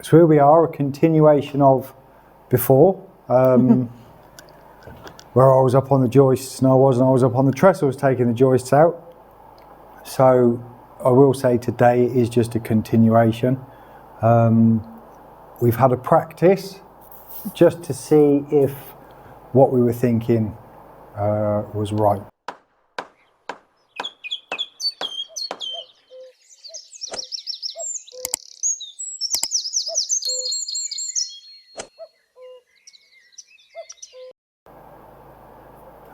So here we are, a continuation of before, where I was up on the joists and I was up on the trestles taking the joists out. So I will say today is just a continuation. We've had a practice just to see if what we were thinking was right.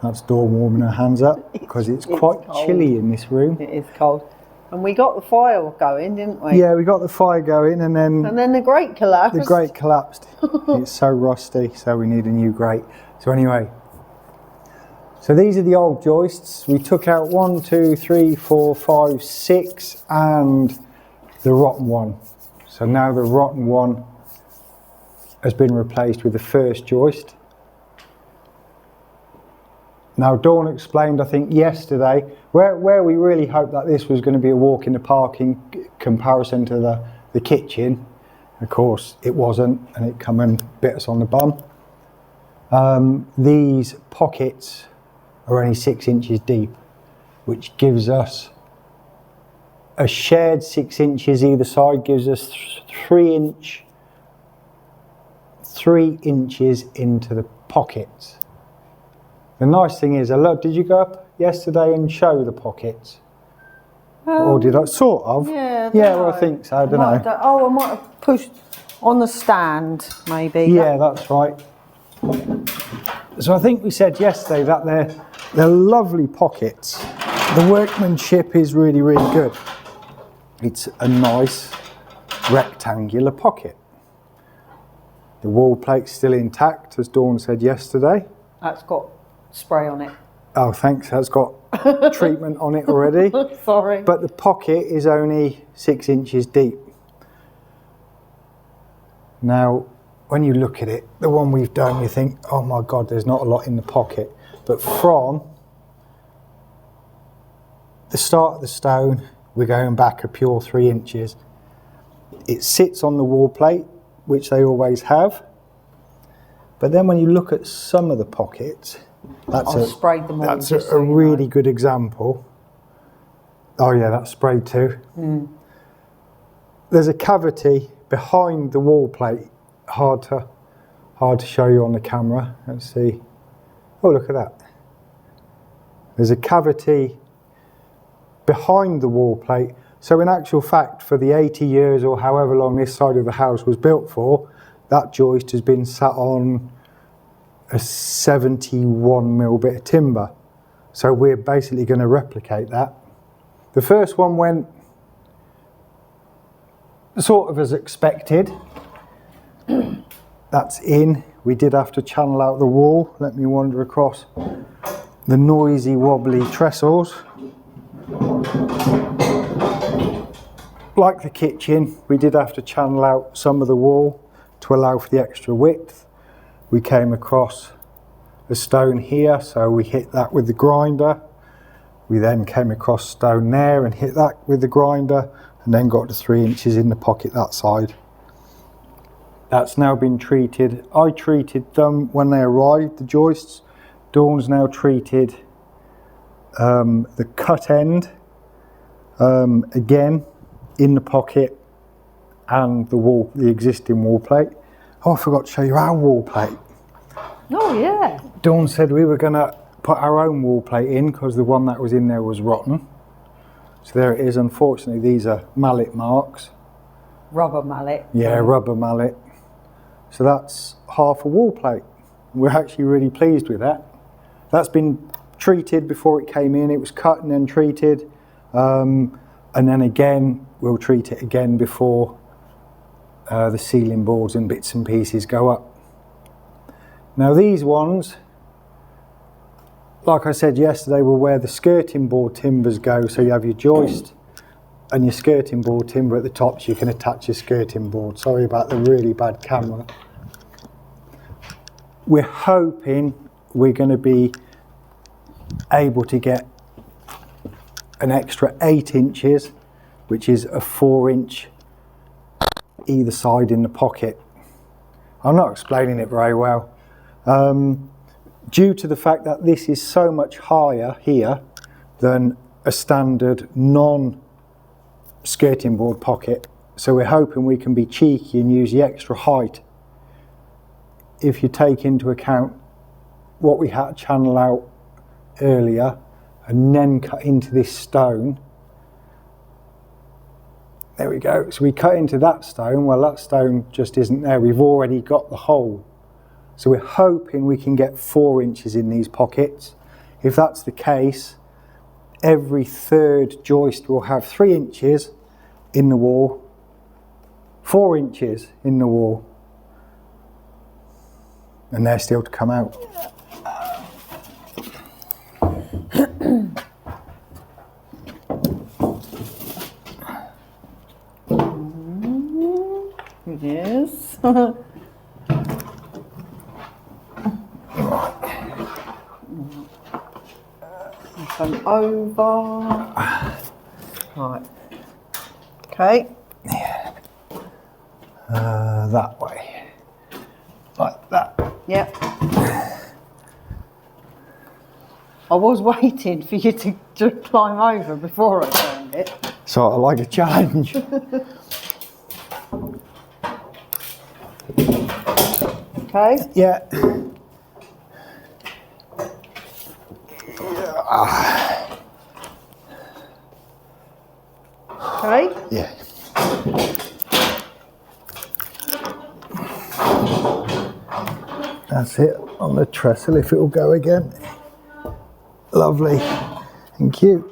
That's Dawn warming her hands up because it's quite chilly in this room. It is cold. And we got the fire going, didn't we? Yeah, we got the fire going and then the grate collapsed. The grate collapsed. It's so rusty, so we need a new grate. So anyway, so these are the old joists. We took out 1, 2, 3, 4, 5, 6 and the rotten one. So now the rotten one has been replaced with the first joist. Now Dawn explained, I think yesterday, where we really hoped that this was going to be a walk in the park in comparison to the kitchen. Of course it wasn't, and it come and bit us on the bum. These pockets are only 6 inches deep, which gives us a shared 6 inches either side, gives us 3 inches into the pockets. The nice thing is, did you go up yesterday and show the pockets? Or did I? Sort of. Yeah, well, I think so, I don't know. I might have pushed on the stand, maybe. Yeah, that's right. So I think we said yesterday that they're lovely pockets. The workmanship is really, really good. It's a nice rectangular pocket. The wall plate's still intact, as Dawn said yesterday. That's got spray on it. Oh, thanks. That's got treatment on it already. Sorry. But the pocket is only 6 inches deep. Now, when you look at it, the one we've done, you think, oh my God, there's not a lot in the pocket. But from the start of the stone, we're going back a pure 3 inches. It sits on the wall plate, which they always have. But then when you look at some of the pockets, that's a really good example. Oh yeah, that's sprayed too. There's a cavity behind the wall plate. Hard to show you on the camera. Let's see. Oh, look at that. There's a cavity behind the wall plate. So in actual fact, for the 80 years or however long this side of the house was built for, that joist has been sat on a 71mm bit of timber. So we're basically going to replicate that. The first one went sort of as expected. That's in. We did have to channel out the wall. Let me wander across the noisy wobbly trestles. Like the kitchen, we did have to channel out some of the wall to allow for the extra width. We came across a stone here, so we hit that with the grinder. We then came across stone there and hit that with the grinder, and then got to 3 inches in the pocket that side. That's now been treated. I treated them when they arrived, the joists. Dawn's now treated the cut end, again, in the pocket, and the existing wall plate. Oh, I forgot to show you our wall plate. Oh yeah. Dawn said we were going to put our own wall plate in because the one that was in there was rotten. So there it is. Unfortunately, these are mallet marks. Rubber mallet. Yeah, rubber mallet. So that's half a wall plate. We're actually really pleased with that. That's been treated before it came in. It was cut and then treated. And then again, we'll treat it again before the ceiling boards and bits and pieces go up. Now these ones, like I said yesterday, were where the skirting board timbers go. So you have your joist and your skirting board timber at the top, so you can attach your skirting board. Sorry about the really bad camera. We're hoping we're going to be able to get an extra 8 inches, which is a 4 inch either side in the pocket. I'm not explaining it very well. Due to the fact that this is so much higher here than a standard non-skirting board pocket, so we're hoping we can be cheeky and use the extra height if you take into account what we had to channel out earlier and then cut into this stone. There we go. So we cut into that stone. Well, that stone just isn't there. We've already got the hole. So we're hoping we can get 4 inches in these pockets. If that's the case, every third joist will have 3 inches in the wall, 4 inches in the wall, and they're still to come out. Yes. Come over. Right. Okay. That way. Like that. Yep. I was waiting for you to climb over before I turned it. Sort of like a challenge. Okay. Yeah. Okay. Yeah. That's it on the trestle, if it will go again. Lovely. Thank you.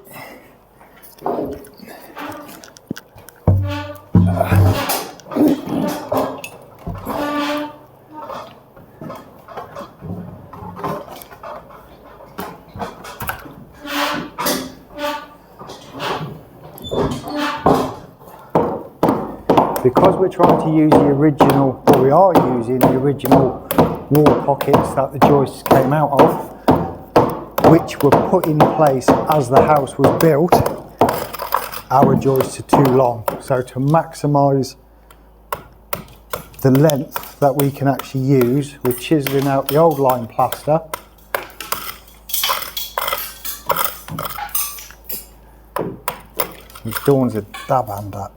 Because we're trying to use the original, or we are using the original wall pockets that the joists came out of, which were put in place as the house was built, our joists are too long. So to maximise the length that we can actually use, we're chiselling out the old lime plaster. Which Dawn's a dab hand at.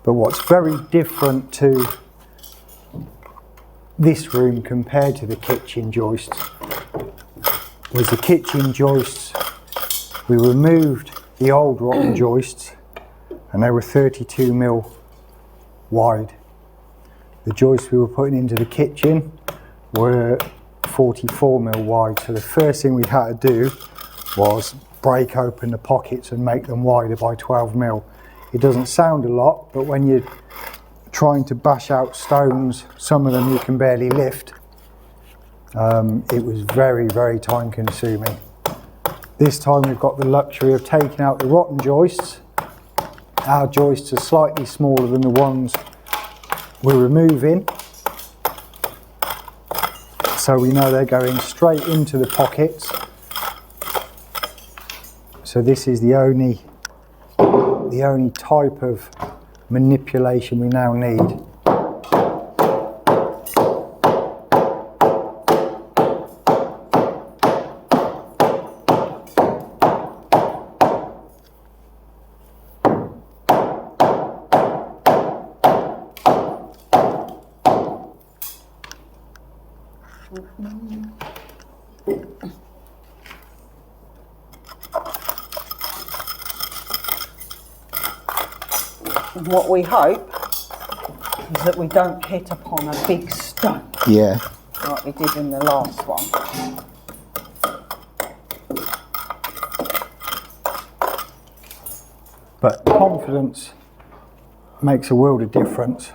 But what's very different to this room compared to the kitchen joists was the kitchen joists, we removed the old rotten joists and they were 32mm wide. The joists we were putting into the kitchen were 44mm wide, so the first thing we had to do was break open the pockets and make them wider by 12mm. It doesn't sound a lot, but when you're trying to bash out stones, some of them you can barely lift. It was very, very time consuming. This time we've got the luxury of taking out the rotten joists. Our joists are slightly smaller than the ones we're removing. So we know they're going straight into the pockets. So this is the only type of manipulation we now need. What we hope is that we don't hit upon a big stone. Yeah. Like we did in the last one. But confidence makes a world of difference.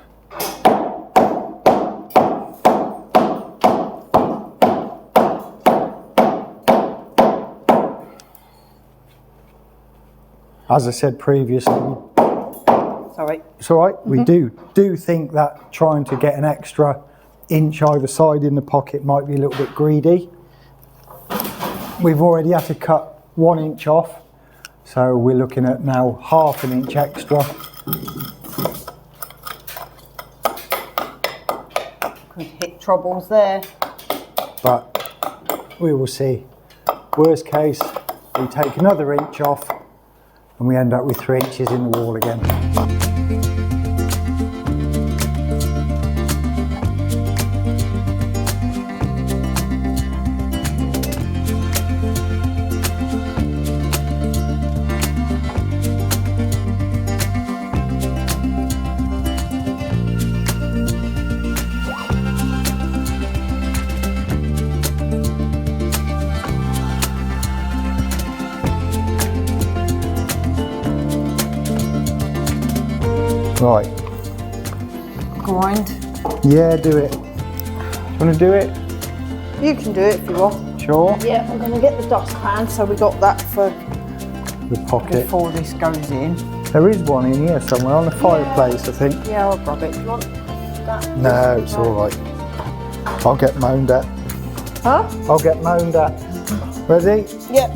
As I said previously, Sorry. it's all right. We do think that trying to get an extra inch either side in the pocket might be a little bit greedy. We've already had to cut 1 inch off. So we're looking at now half an inch extra. Could hit troubles there. But we will see. Worst case, we take another inch off and we end up with 3 inches in the wall again. Right. Grind. Yeah, do it. Do you want to do it? You can do it if you want. Sure. Yeah, I'm going to get the dustpan, so we got that for The pocket. before this goes in. There is one in here somewhere on the fireplace, I think. Yeah, I'll grab it. Do you want that? No, it's all right. I'll get moaned at. Huh? I'll get moaned at. Ready? Yep.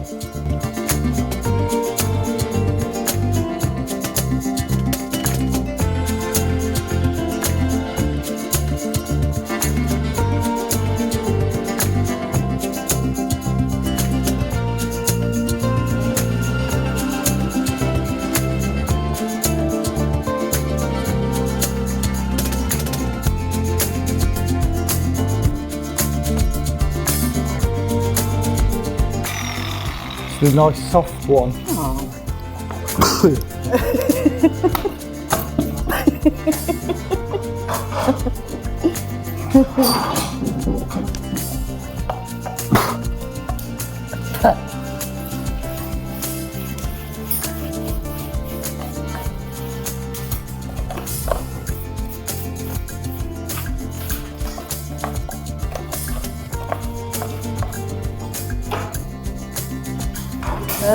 It's a nice soft one.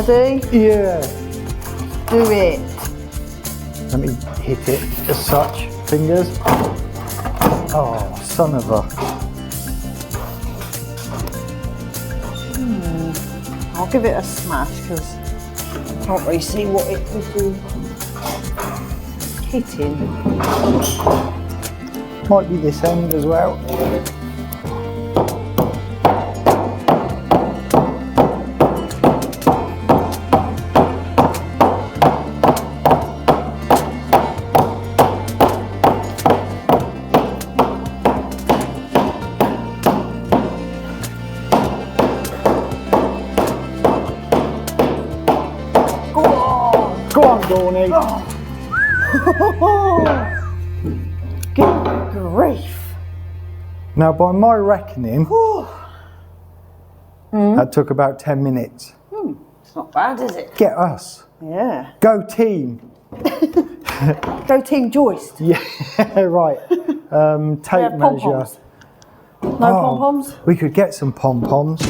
Ready? Yeah. Do it. Let me hit it as such. Fingers. Oh, son of a. I'll give it a smash because I can't really see what it could do. Hitting. Might be this end as well. Go on, Dawny. Good grief. Now, by my reckoning, that took about 10 minutes. It's not bad, is it? Get us. Yeah. Go team. Go team joist. Yeah, right. Tape have measure. pom-poms. No pom-poms? We could get some pom-poms.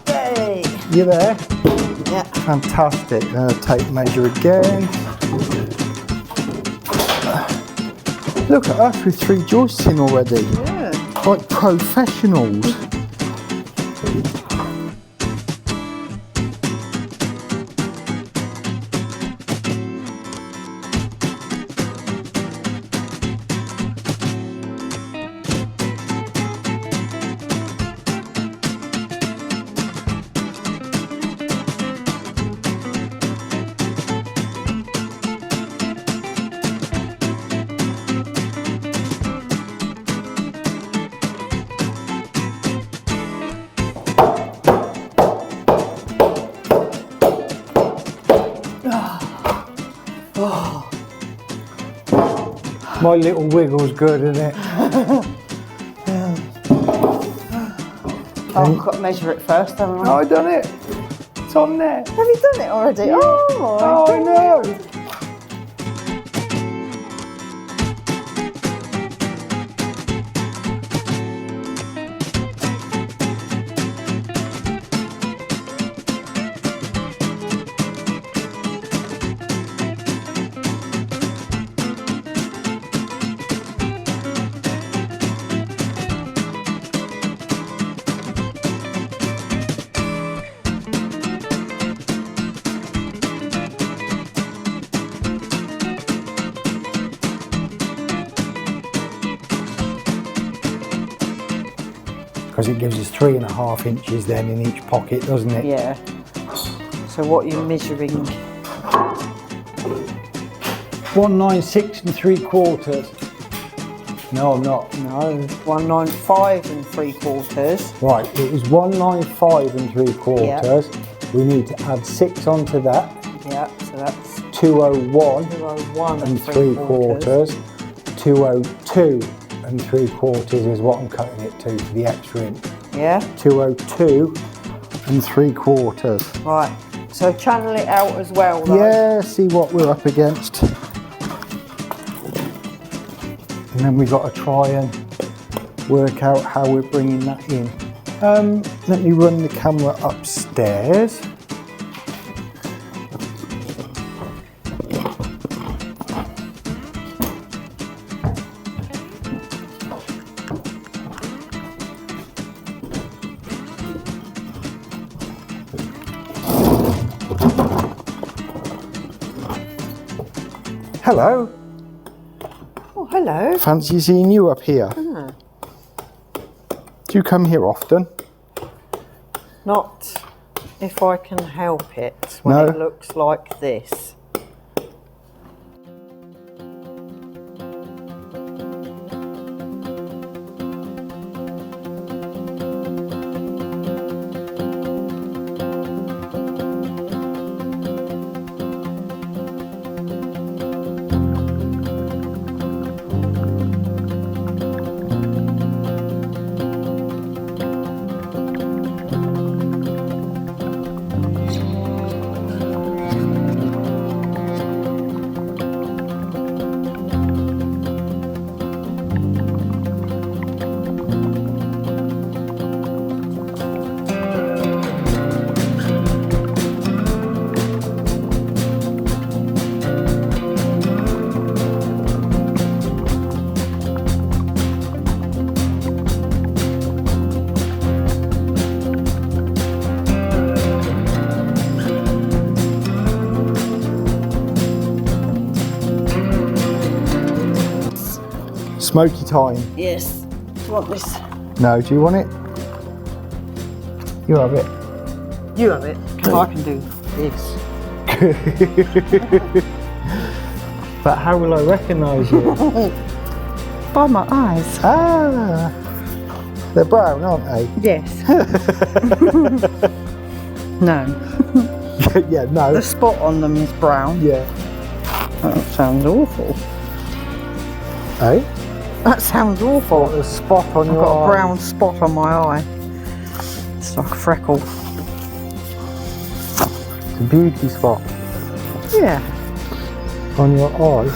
Yay. You there? Yeah. Fantastic. Tape measure again. Look at us with 3 joists in already. Yeah. Like professionals. My little wiggle's good, isn't it? Oh, I've got to measure it first, haven't Oh, I? I done it. It's on there. Have you done it already? Oh, my Oh, I know. because it gives us 3.5 inches then in each pocket, doesn't it? Yeah. So what are you measuring? 196 3/4. No, I'm not. No, 195 3/4. Right, it was 195 3/4. Yeah. We need to add 6 onto that. Yeah, so that's 201 201 3/4. 202 3/4 is what I'm cutting it to for the extra inch. Yeah. 202 3/4. Right. So channel it out as well, though. Yeah, see what we're up against. And then we've got to try and work out how we're bringing that in. Let me run the camera upstairs. Hello. Oh, hello. Fancy seeing you up here. Ah. Do you come here often? Not if I can help it when No? it looks like this. Smoky time. Yes. Do you want this? No, do you want it? You have it. You have it. Because I can do this. But how will I recognise you? By my eyes. Ah, they're brown, aren't they? Yes. No. Yeah, no. The spot on them is brown. Yeah. That sounds awful. Eh? That sounds awful. A spot on I've your got a eye. brown spot on my eye. It's like a freckle. It's a beauty spot Yeah. on your eye.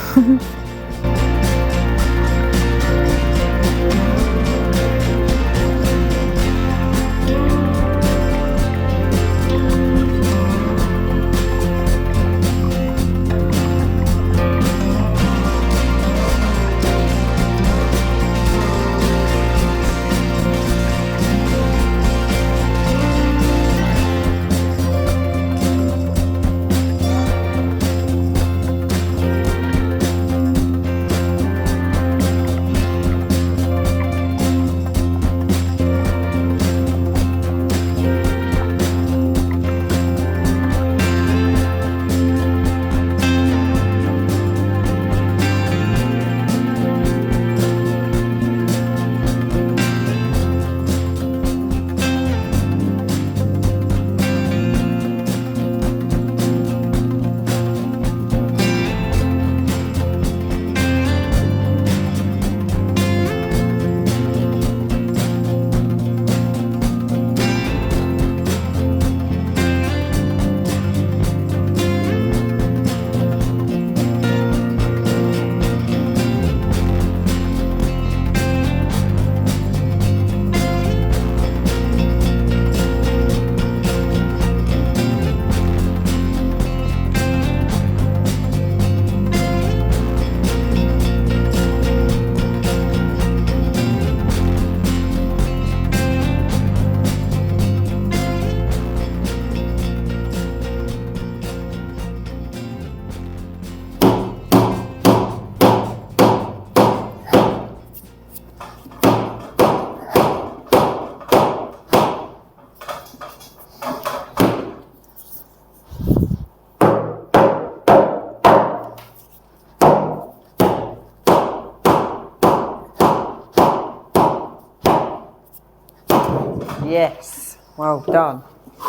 Yes, well done.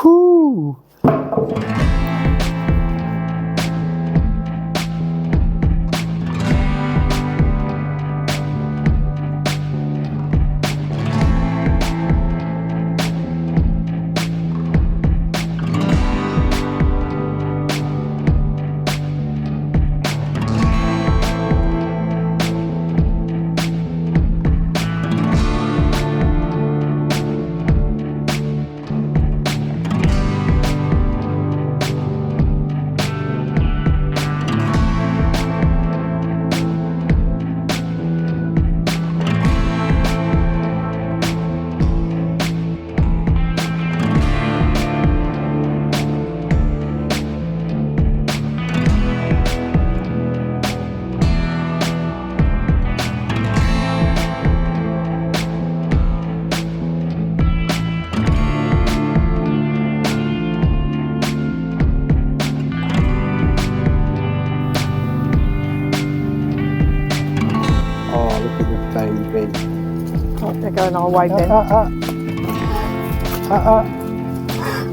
Whoo! Right, they're going our way then.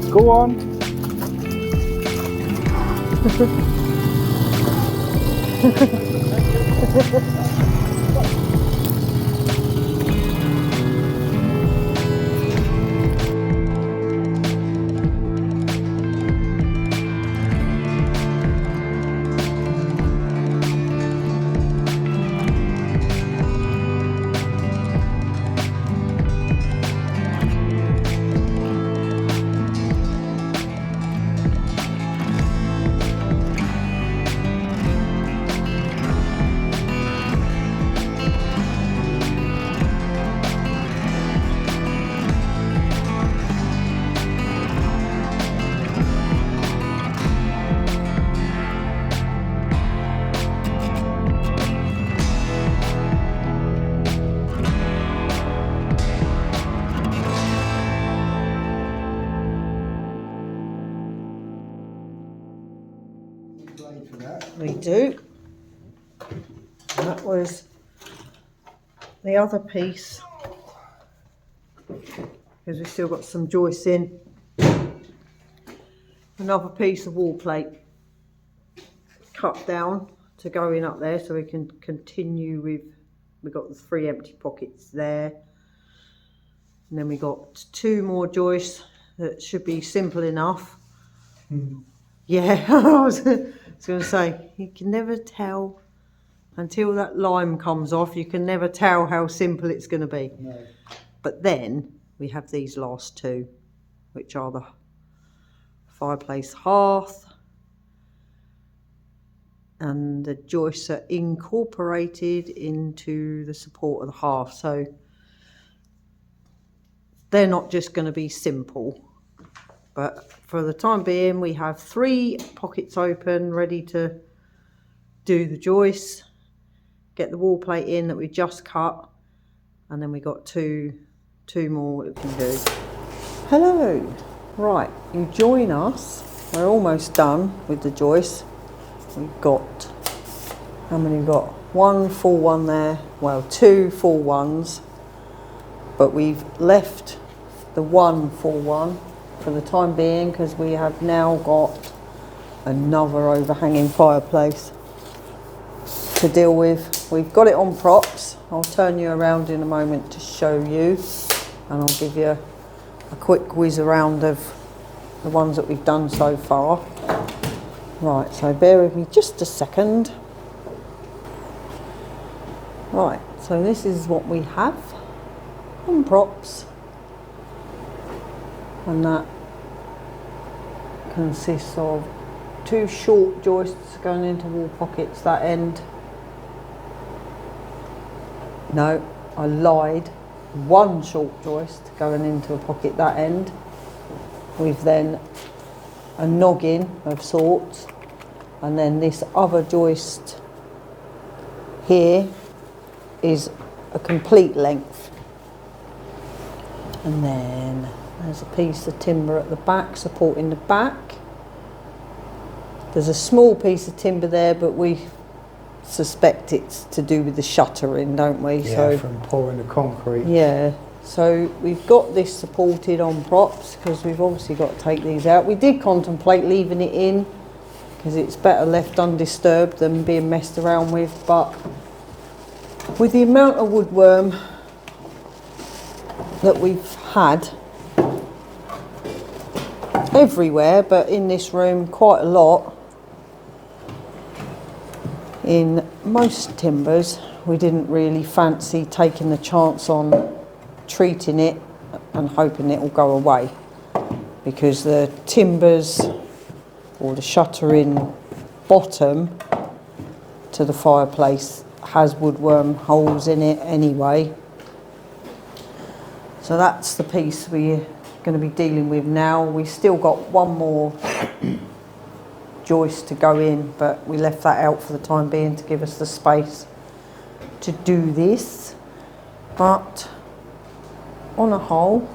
Go on. We do. And that was the other piece, because we've still got some joists in. Another piece of wall plate cut down to go in up there so we can continue with, we've got the 3 empty pockets there. And then we got 2 more joists that should be simple enough. Yeah, I was going to say, you can never tell until that lime comes off, you can never tell how simple it's going to be. No. But then we have these last 2, which are the fireplace hearth, and the joists are incorporated into the support of the hearth. So they're not just going to be simple. But for the time being, we have 3 pockets open, ready to do the joists, get the wall plate in that we just cut, and then we got two more that we can do. Hello. Right, you join us. We're almost done with the joists. We've got, how many we've got? 1 full one there, well 2 full ones, but we've left the 1 full one for the time being because we have now got another overhanging fireplace to deal with. We've got it on props. I'll turn you around in a moment to show you, and I'll give you a quick whiz around of the ones that we've done so far. Right, so bear with me just a second. Right, so this is what we have on props, and that consists of 2 short joists going into wall pockets that end. No, I lied. 1 short joist going into a pocket that end. We've then a noggin of sorts, and then this other joist here is a complete length. And then there's a piece of timber at the back supporting the back. There's a small piece of timber there, but we suspect it's to do with the shuttering, don't we? Yeah, so from pouring the concrete. yeah, So we've got this supported on props because we've obviously got to take these out. We did contemplate leaving it in because it's better left undisturbed than being messed around with, but with the amount of woodworm that we've had everywhere, but in this room quite a lot, in most timbers, we didn't really fancy taking the chance on treating it and hoping it will go away, because the timbers or the shuttering bottom to the fireplace has woodworm holes in it anyway. So that's the piece we're going to be dealing with now. We've still got one more joist to go in, but we left that out for the time being to give us the space to do this. But on a whole,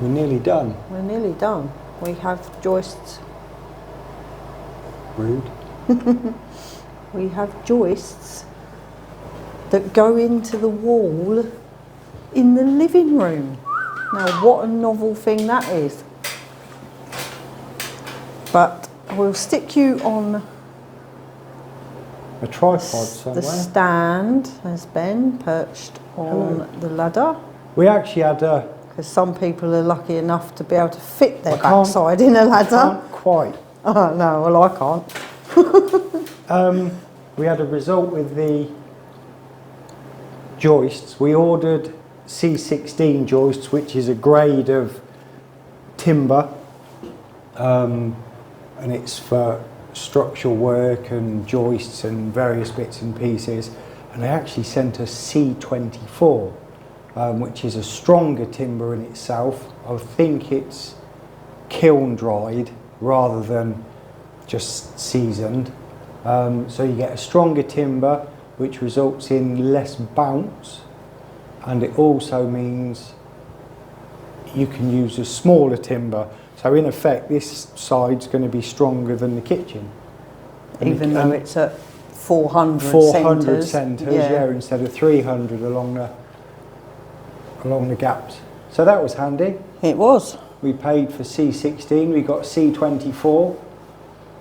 we're nearly done. We're nearly done. We have joists. Rude. We have joists that go into the wall in the living room. Now, what a novel thing that is. But we'll stick you on a tripod somewhere. The stand has been perched on the ladder. We actually had a... Because some people are lucky enough to be able to fit their backside in a ladder. I can't quite. Oh, no, well, I can't. We had a result with the joists. We ordered C16 joists, which is a grade of timber, and it's for structural work and joists and various bits and pieces. And they actually sent us C24, which is a stronger timber in itself. I think it's kiln dried rather than just seasoned. So you get a stronger timber, which results in less bounce, and it also means you can use a smaller timber. So in effect, this side's going to be stronger than the kitchen. Even though it's at 400 centres, yeah, instead of 300 along the gaps. So that was handy. It was. We paid for C16, we got C24.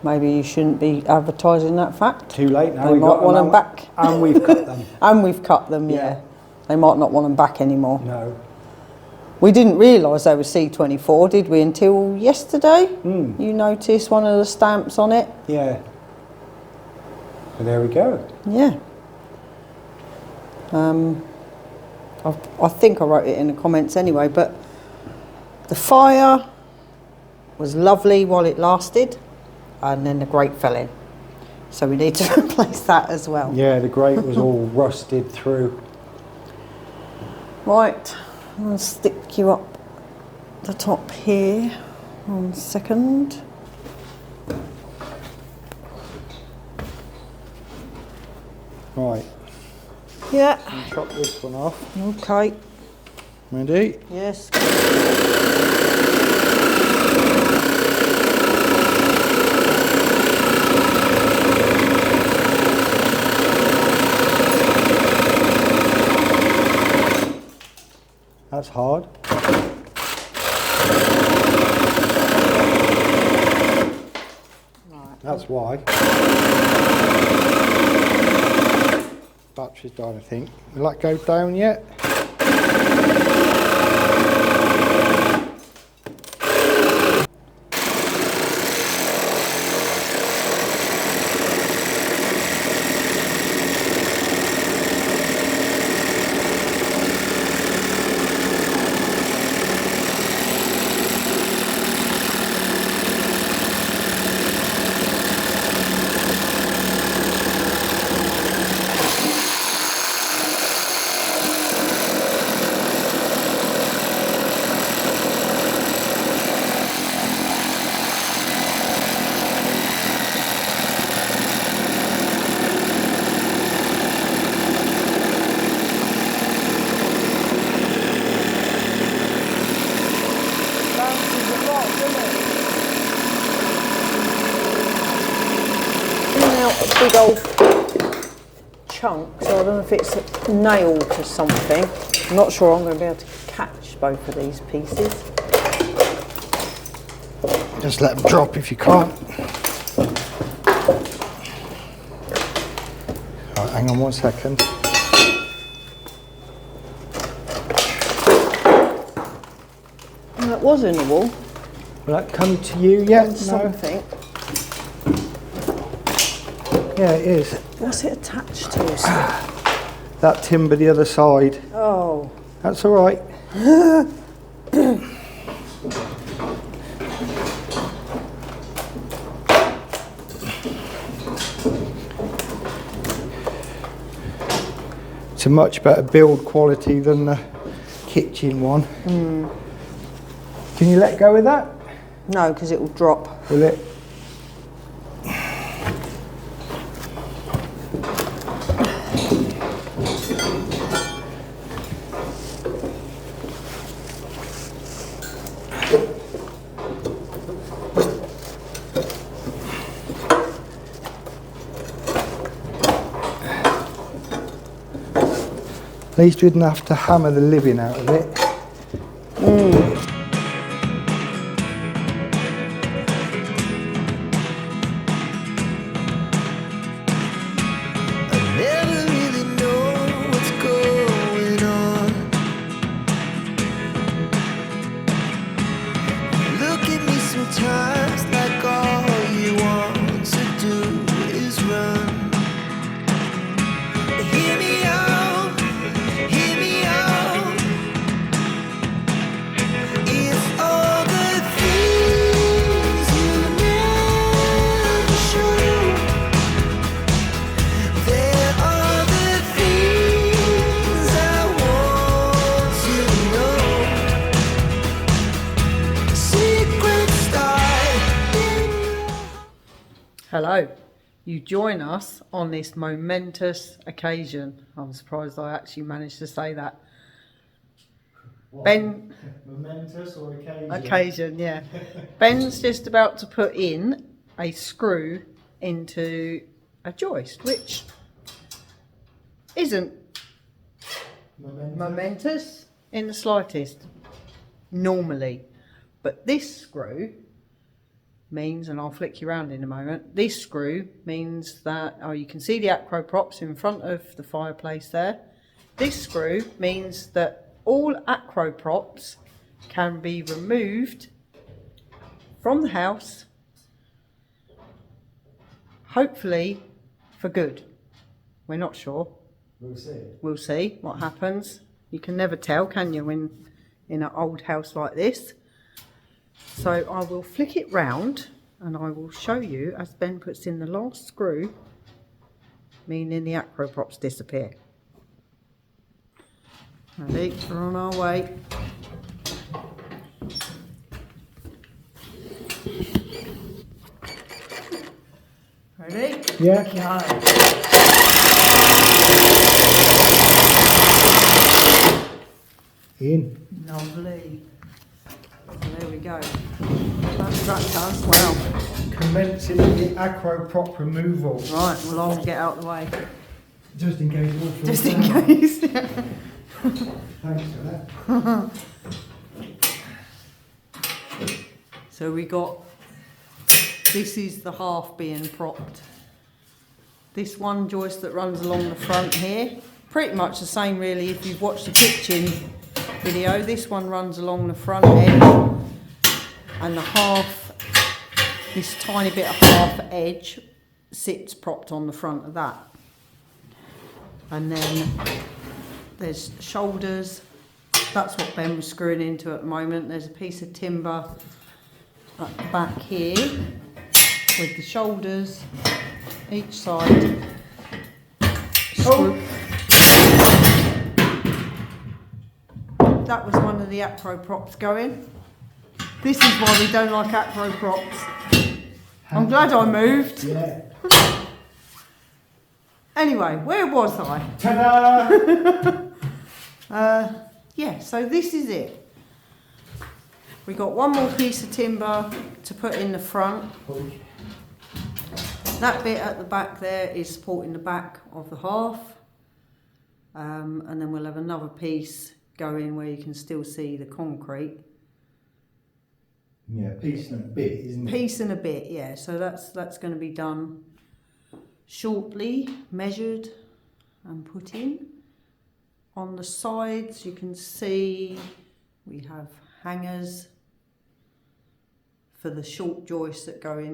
Maybe you shouldn't be advertising that fact. Too late now. They might want them back. And we've cut them. And we've cut them, yeah. They might not want them back anymore. No. We didn't realise they were C24, did we, until yesterday? Mm. You noticed one of the stamps on it? Yeah. And there we go. Yeah. I think I wrote it in the comments anyway, but the fire was lovely while it lasted, and then the grate fell in. So we need to replace that as well. Yeah, the grate was all rusted through. Right, I'll stick you up the top here. 1 second. Right. Yeah. I'll chop this one off. Okay. Ready? Yes. That's hard. Right. That's why. Battery's died, I think. Will that go down yet? Big old chunk, so I don't know if it's nailed to something. I'm not sure I'm going to be able to catch both of these pieces. Just let them drop if you can't. Right, hang on 1 second. That was in the wall. Will that come to you yet? No. Something. Yeah, it is. What's it attached to? That timber the other side. Oh. That's all right. It's a much better build quality than the kitchen one. Can you let go of that? No, because it will drop. Will it? At least we didn't have to hammer the living out of it. Hello, you join us on this momentous occasion. I'm surprised I actually managed to say that. What? Ben, Momentous or occasion? Occasion, yeah. Ben's just about to put in a screw into a joist, which isn't momentous in the slightest, normally. But this screw means, and I'll flick you around in a moment, this screw means that, oh, you can see the acro props in front of the fireplace there. This screw means that all acro props can be removed from the house, hopefully for good. We're not sure. We'll see. We'll see what happens. You can never tell, can you, when in an old house like this. So I will flick it round and I will show you as Ben puts in the last screw, meaning the acro props disappear. Ready? We're on our way. Ready? Yeah. Go. In. Lovely. There we go. That's that done. Well. Commencing the acro prop removal. Right, well I'll get out of the way. Just in case it all falls Just in down. case. Thanks for that. So we got, this is the half being propped. This one joist that runs along the front here, pretty much the same really if you've watched the kitchen video. This one runs along the front edge, and the half, this tiny bit of half edge sits propped on the front of that. And then there's shoulders, that's what Ben was screwing into at the moment. There's a piece of timber at the back here with the shoulders each side. Screw. That was one of the acro props going. This is why we don't like acro props. I'm glad I moved. Yeah. Anyway, where was I? Ta-da! Yeah, so this is it. We got one more piece of timber to put in the front. That bit at the back there is supporting the back of the hearth. and then we'll have another piece going where you can still see the concrete. Yeah, piece and a bit, isn't it? Piece and a bit, yeah. So that's going to be done shortly, measured and put in. On the sides you can see we have hangers for the short joists that go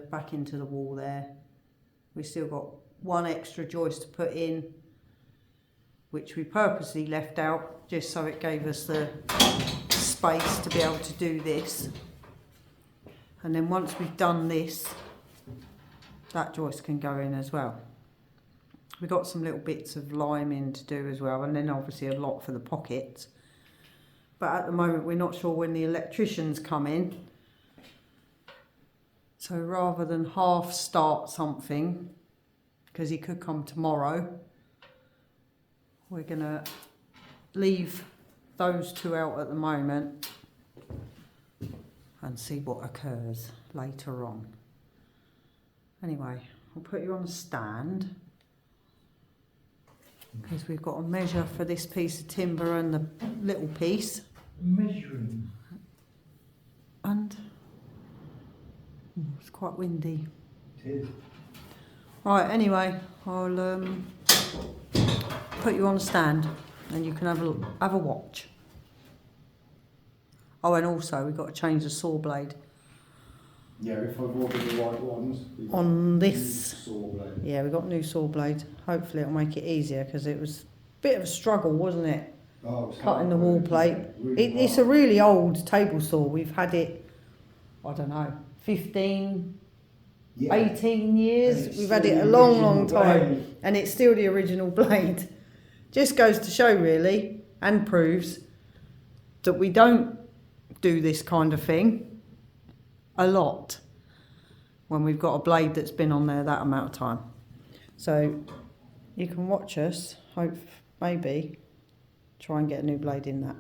back into the wall there. We've still got one extra joist to put in, which we purposely left out just so it gave us the space to be able to do this. And then once we've done this, that joist can go in as well. We've got some little bits of liming to do as well, and then obviously a lot for the pockets. But at the moment we're not sure when the electricians come in. So rather than half start something, because he could come tomorrow, we're going to leave those two out at the moment and see what occurs later on. Anyway, I'll put you on a stand because we've got a measure for this piece of timber and the little piece. Measuring. And it's quite windy. It is. Right, anyway, I'll put you on a stand and you can have a watch. Oh, and also we've got to change the saw blade. Yeah, if I've ordered the right ones. On this. Saw blade. Yeah, we've got a new saw blade. Hopefully it'll make it easier because it was a bit of a struggle, wasn't it? Oh, Cutting the wall plate. It's a really old table saw. We've had it, I don't know, 15, 18 years. We've had it a long time. And it's still the original blade. Just goes to show really, and proves that we don't do this kind of thing a lot when we've got a blade that's been on there that amount of time. So you can watch us, hope maybe, try and get a new blade in that.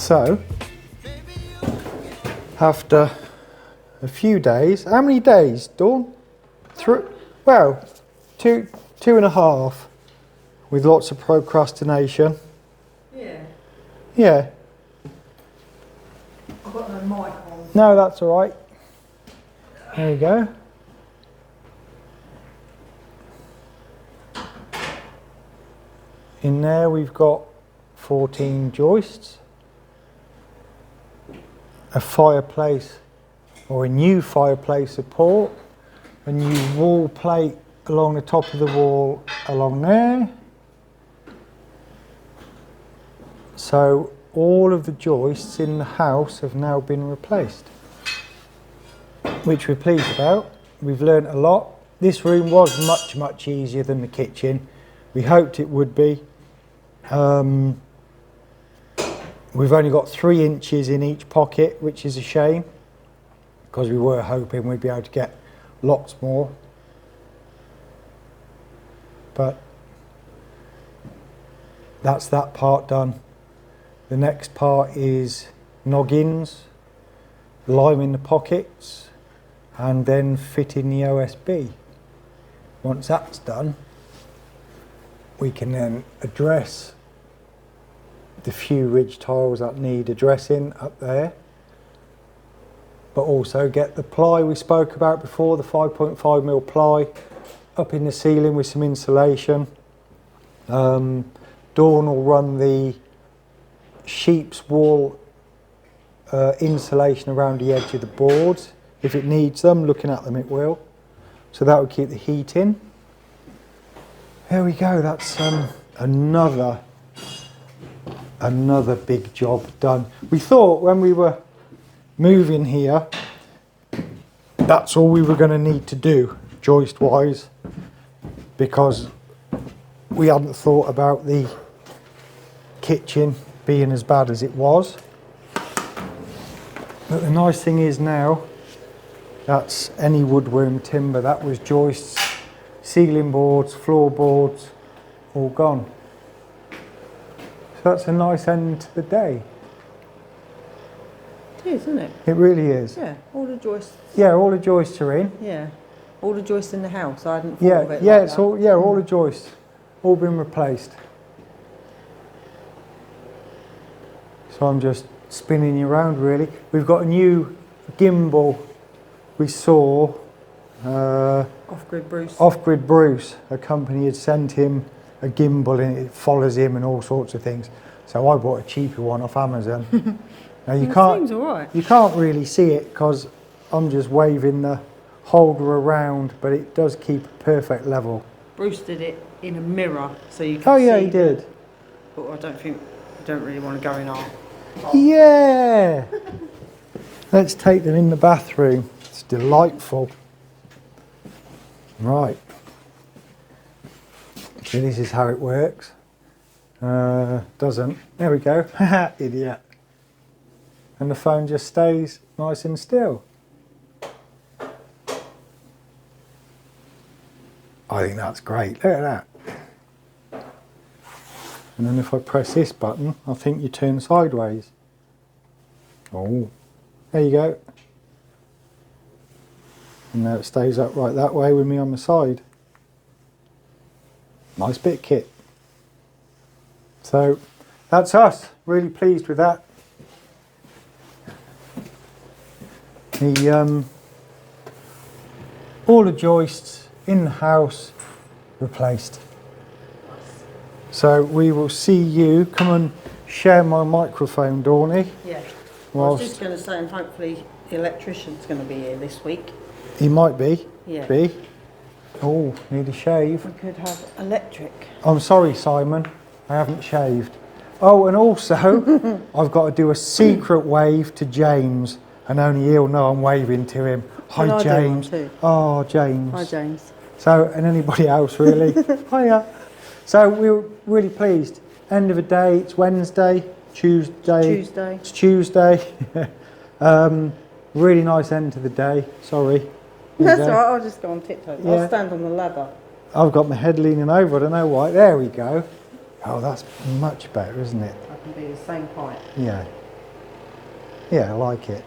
So, after a few days, how many days, Dawn? Well, two and a half, with lots of procrastination. Yeah. Yeah. I've got no mic on. No, that's all right. There we go. In there we've got 14 joists, a fireplace, or a new fireplace support, a new wall plate along the top of the wall along there. So all of the joists in the house have now been replaced, which we're pleased about. We've learnt a lot. This room was much easier than the kitchen. We hoped it would be. We've only got 3 inches in each pocket, which is a shame, because we were hoping we'd be able to get lots more. But that's that part done. The next part is noggins, liming the pockets, and then fitting the OSB. Once that's done, we can then address the few ridge tiles that need addressing up there, but also get the ply we spoke about before, the 5.5mm ply, up in the ceiling with some insulation. Dawn will run the sheep's wool insulation around the edge of the boards. If it needs them, looking at them it will. So that will keep the heat in. There we go, that's another big job done. We thought when we were moving here, that's all we were going to need to do, joist wise, because we hadn't thought about the kitchen being as bad as it was. But the nice thing is now, that's any woodworm timber, that was joists, ceiling boards, floorboards, all gone. So that's a nice end to the day. It is, isn't it? It really is. Yeah, all the joists. Yeah, all the joists are in. Yeah, all the joists in the house. I hadn't thought Yeah, of it yeah, like it's that. all all the joists, all been replaced. So I'm just spinning you around really. We've got a new gimbal we saw. Off-grid Bruce. Off-Grid Bruce, a company had sent him a gimbal and it follows him and all sorts of things. So I bought a cheaper one off Amazon. Now you Seems all right. you can't really see it because I'm just waving the holder around, but it does keep a perfect level. Bruce did it in a mirror, so you can see. Oh yeah, he did. But I don't really want to go in our. Yeah! Let's take them in the bathroom. It's delightful. Right. So this is how it works. Doesn't. There we go. Haha, idiot. And the phone just stays nice and still. I think that's great. Look at that. And then if I press this button, I think you turn sideways. Oh, there you go. And now it stays upright that way with me on the side. Nice bit kit. So that's us. Really pleased with that. All the joists in the house replaced. So we will see you. Come and share my microphone, Dawny. Yeah. I Whilst was just going to say, and hopefully the electrician's going to be here this week. he might be. Yeah. Be. Oh, need a shave. We could have electric. I'm sorry, Simon. I haven't shaved. Oh, and also, I've got to do a secret wave to James, and only he'll know I'm waving to him. Can Hi, I do James. one too? Oh, James. Hi, James. So, and anybody else really. Hiya. So we're really pleased. End of the day, it's Wednesday, Tuesday. It's Tuesday. Really nice end to the day. Sorry. That's all right, I'll just go on tiptoe. Yeah. I'll stand on the ladder. I've got my head leaning over, I don't know why. There we go. Oh, that's much better, isn't it? I can be the same height. Yeah. Yeah, I like it.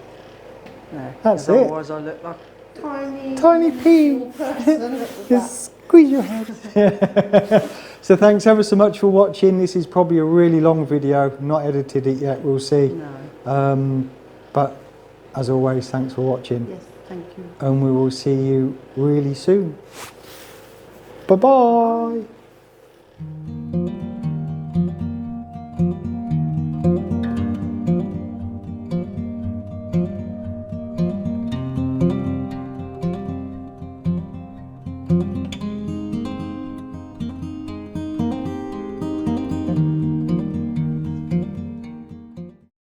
No, That's 'cause it. Otherwise, I look like a Tiny pea. person. Just squeeze your head. So thanks ever so much for watching. This is probably a really long video. Not edited it yet. We'll see. No. But as always, thanks for watching. Yes, thank you. And we will see you really soon. Bye bye.